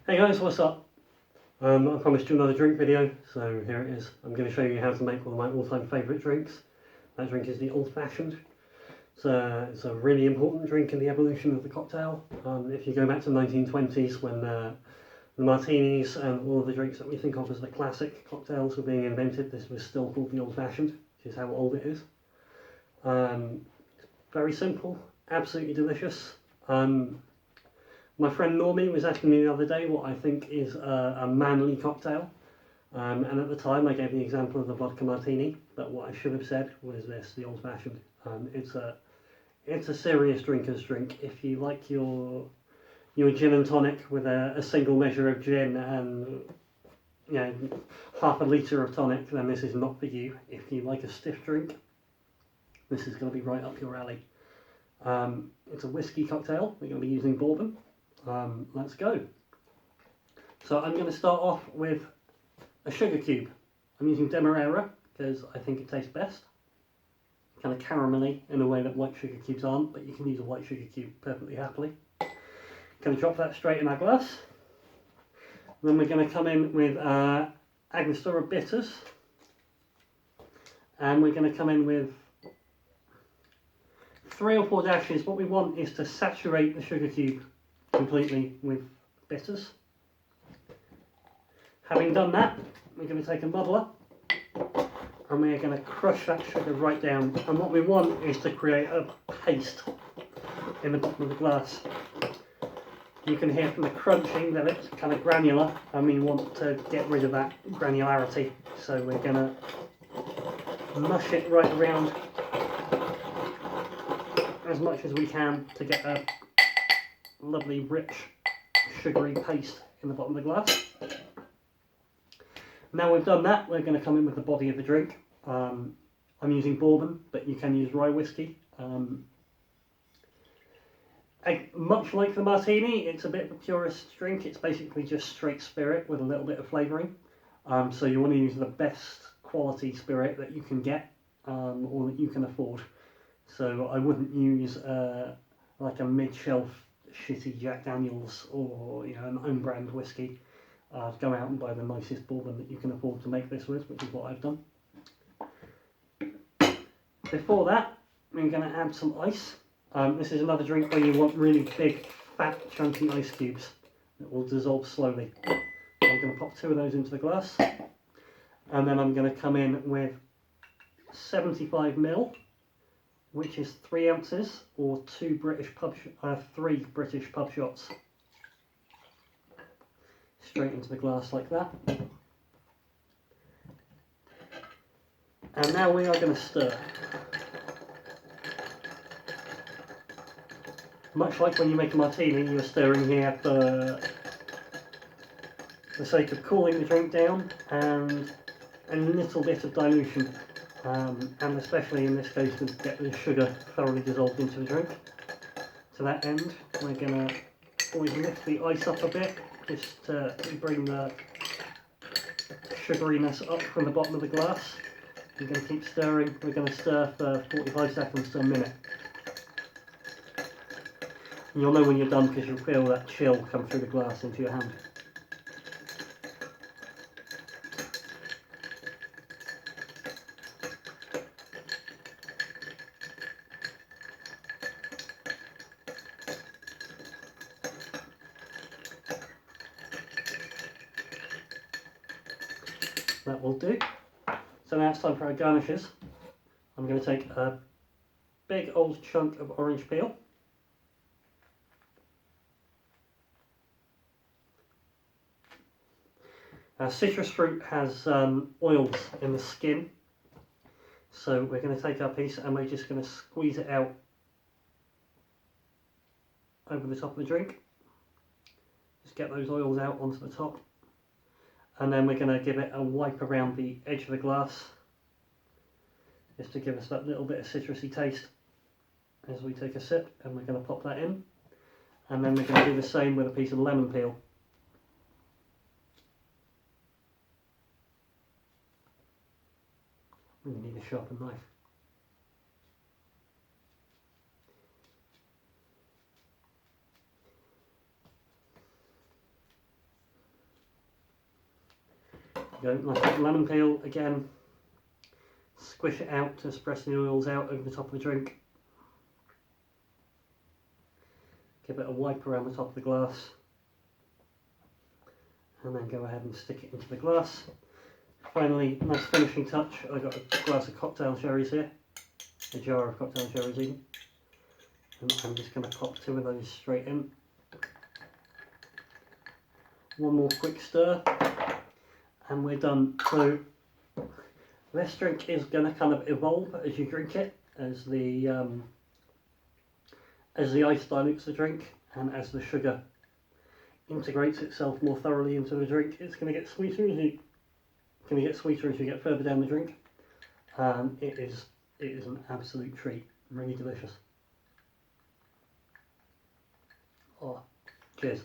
Hey guys, what's up? I promised you another drink video, so here it is. I'm going to show you how to make one of my all-time favourite drinks. That drink is the Old Fashioned. It's a really important drink in the evolution of the cocktail. If you go back to the 1920s when the martinis and all of the drinks that we think of as the classic cocktails were being invented, this was still called the Old Fashioned, which is how old it is. Very simple, absolutely delicious. My friend Normie was asking me the other day what I think is a manly cocktail, and at the time I gave the example of the vodka martini, but what I should have said was this, the Old Fashioned. It's a serious drinker's drink. If you like your gin and tonic with a single measure of gin and half a litre of tonic, then this is not for you. If you like a stiff drink, this is going to be right up your alley. It's a whiskey cocktail. We're going to be using bourbon. Let's go. So I'm going to start off with a sugar cube. I'm using Demerara because I think it tastes best. Kind of caramelly in a way that white sugar cubes aren't, but you can use a white sugar cube perfectly happily. Going to drop that straight in our glass. Then we're going to come in with Angostura bitters. And we're going to come in with 3 or 4 dashes. What we want is to saturate the sugar cube completely with bitters. Having done that, we're going to take a muddler and we're going to crush that sugar right down. And what we want is to create a paste in the bottom of the glass. You can hear from the crunching that it's kind of granular, and we want to get rid of that granularity. So we're going to mush it right around as much as we can to get a lovely rich sugary paste in the bottom of the glass. Now we've done that, we're going to come in with the body of the drink. I'm using bourbon, but you can use rye whiskey. Much like the martini, it's a bit of a purist drink. It's basically just straight spirit with a little bit of flavouring. So you want to use the best quality spirit that you can get or that you can afford. So I wouldn't use like a mid-shelf shitty Jack Daniels or an own brand whiskey. Go out and buy the nicest bourbon that you can afford to make this with, which is what I've done. Before that, we're going to add some ice. This is another drink where you want really big, fat, chunky ice cubes that will dissolve slowly. I'm going to pop 2 of those into the glass, and then I'm going to come in with 75ml, which is 3 ounces or 3 British pub shots. Straight into the glass like that. And now we are going to stir. Much like when you make a martini, you're stirring here for the sake of cooling the drink down and a little bit of dilution. And especially in this case to get the sugar thoroughly dissolved into the drink. To that end, we're going to always lift the ice up a bit just to bring the sugariness up from the bottom of the glass. We're going to keep stirring. We're going to stir for 45 seconds to a minute. And you'll know when you're done because you'll feel that chill come through the glass into your hand. That will do. So now it's time for our garnishes. I'm going to take a big old chunk of orange peel. Citrus fruit has oils in the skin, so we're going to take our piece and we're just going to squeeze it out over the top of the drink. Just get those oils out onto the top. And then we're going to give it a wipe around the edge of the glass, just to give us that little bit of citrusy taste as we take a sip, and we're going to pop that in. And then we're going to do the same with a piece of lemon peel. Really need a sharpened knife. Go, nice lemon peel again. Squish it out to spread the oils out over the top of the drink. Give it a wipe around the top of the glass. And then go ahead and stick it into the glass. Finally, nice finishing touch. I've got a glass of cocktail cherries here. A jar of cocktail cherries even. And I'm just going to pop 2 of those straight in. One more quick stir. And we're done. So this drink is going to kind of evolve as you drink it, as the ice dilutes the drink and as the sugar integrates itself more thoroughly into the drink. It's going to get sweeter as you get further down the drink. It is an absolute treat. Really delicious. Oh, cheers.